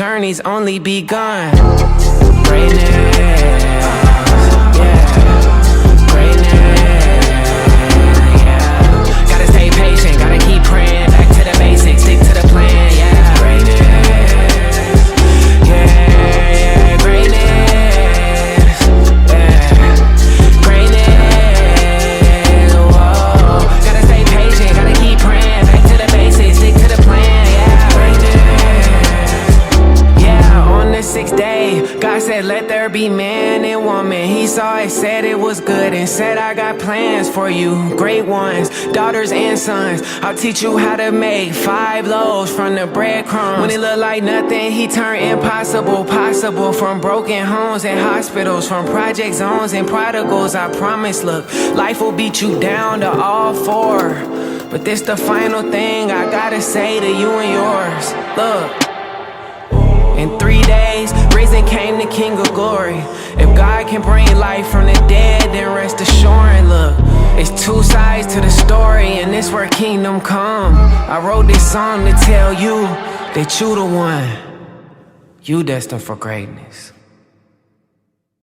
journey's only begun. Greatness, yeah. Greatness, yeah. Gotta stay patient, gotta keep praying. Back to the basics, stick to the plan, yeah. Greatness, yeah. Greatness, yeah. Greatness, whoa. Gotta stay patient, gotta keep praying. Back to the basics, stick to the plan, yeah. Greatness, yeah. On the sixth day, God said, let there be man and woman. He saw it, said it was good, and said, I got plans for you, great ones, daughters and sons. I'll teach you how to make 5 loaves from the breadcrumbs. When it looked like nothing, he turned impossible possible. From broken homes and hospitals, from project zones and prodigals. I promise, look, life will beat you down to all 4, but this the final thing I gotta say to you and yours. Look, in 3 days, risen came the King of Glory. If God can bring life from the dead, then rest assured. Look, it's 2 sides to the story, and this where kingdom come. I wrote this song to tell you that you the one. You destined for greatness.